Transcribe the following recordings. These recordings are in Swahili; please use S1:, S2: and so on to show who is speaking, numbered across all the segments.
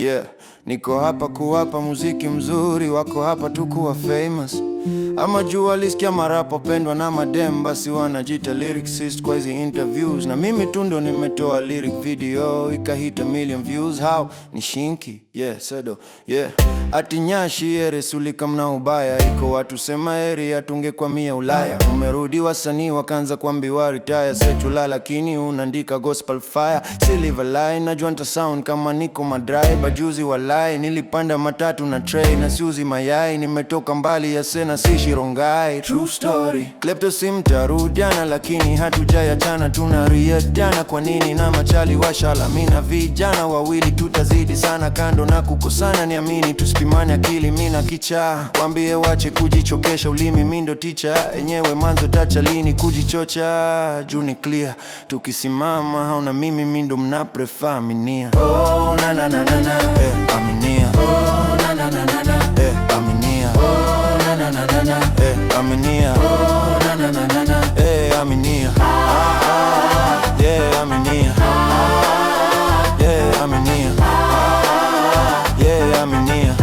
S1: Yeah, niko hapa kuwapa muziki mzuri, wako hapa tu kuwa famous. Ama juu walisikia marapo pendwa na madem, basi wanajita lyricist kwa hizi interviews. Na mimi tu ndo nimetoa lyric video, ikahita million views. How? Ni shinki, yeah, sedo, yeah. Ati nyashi ere sulika mna ubaya, iko watu sema eri atunge kwa mia Ulaya. Umerudi wasanii wakaanza kuambiwa retire, sechula lakini unaandika gospel fire. Silver line, najua nita sound kama niko madrai, bajuzi walai. Nilipanda matatu na train na siuzi mayai, nimetoka mbali ya sena sishi rongai. True story. Klepto simtarudiana lakini hatujayachana, tunariadana kwa nini na machali washala. Mina vijana wawili tutazidi sana, kando na kukosana niamini tusipimane akili mina kicha. Wambie wache kujichokesha ulimi mindo ticha, enyewe manzo tacha lini kujichocha. Juu ni clear, tukisimama hauna mimi mindo mna prefer aminia. Oh na na na na na, aminia. Oh na na na na na, aminia. Oh na na na na na, aminia. Oh na na na na na, aminia. Yeah, aminia. Yeah, aminia. Yeah, aminia.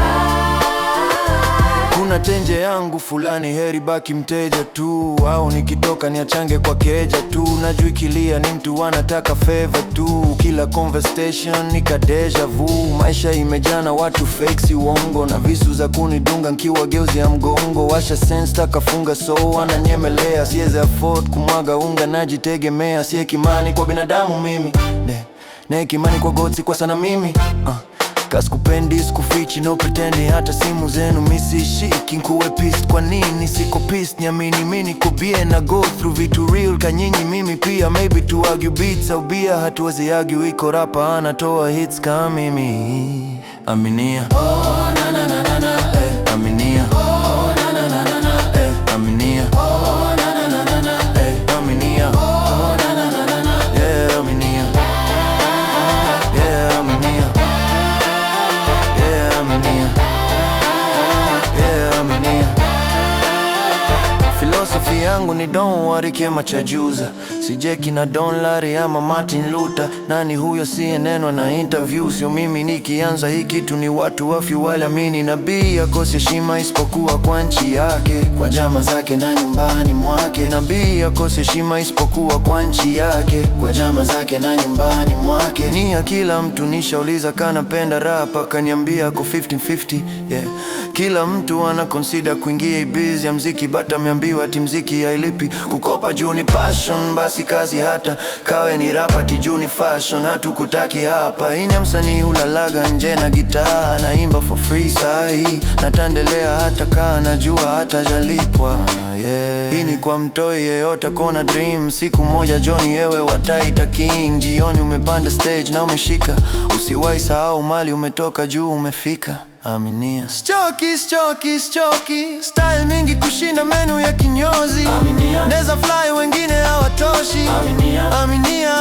S1: Kuna tenje yangu fulani, heri baki mteja tu, au nikitoka niachange kwa keja tu. Najui kilia ni mtu anataka favor tu, kila conversation nika deja vu. Maisha imejana watu fake si uongo, na visu za kunidunga nkiwa geuzi ya mgongo. Washa sense takafunga so ananyemelea, sieze afford kumwaga unga najitegemea. Sie kimani kwa binadamu mimi, ne kimani kwa godsi kwa sana mimi. Kaskupendi sikufichi no pretendi, hata simu zenu misishiki nkuwe pissed. Kwa nini siko pissed? Niamini mini kubie na go through vitu real kanyinyi mimi pia. Maybe to argue beats au bia, hatuwezi argue. Iko rapa anatoa hits kama mimi. Aminia. Oh na na na na na, aminia. Oh na na na na na, aminia. Oh na na na na na, aminia. Oh na na na na na, yeah, aminia. Yeah, aminia. Philosophy yangu ni don't worry kema chajuza, sijeki na Don Larry ama Martin Luther. Nani huyo siye neno na interview, sio mimi nikianza hii kitu. Ni watu wafyu wala mini nabii akose heshima isipokuwa kwa nchi yake, kwa jama zake na nyumbani mwake. Nabii akose heshima isipokuwa kwa nchi yake, kwa jama zake na nyumbani mwake. Ni ya kila mtu nishauliza kanapenda rap, akaniambia ko 50-50, yeah. Kila mtu ana consider kuingia ibizi ya mziki, but ameambiwa ati mziki hailipi. Kukopa juu ni passion, basi kazi hata kawe ni rap ati juu ni fashion. Hatukutaki hapa, ine msanii ulalaga nje na gitaa, naimba for free sahi, natandelea hata kaa najua hata jalipwa, yeah. Hii ni kwa mtoi yeyote kona dream, siku moja Johnny yewe wataita king. Jioni umepanda stage na umeshika, usiwai sahau mali umetoka juu umefika. Aminia. Stoki, stoki, stoki, style mingi kushinda menu ya kinyozi. Aminia. Neza fly wengine hawatoshi. Aminia. Aminia,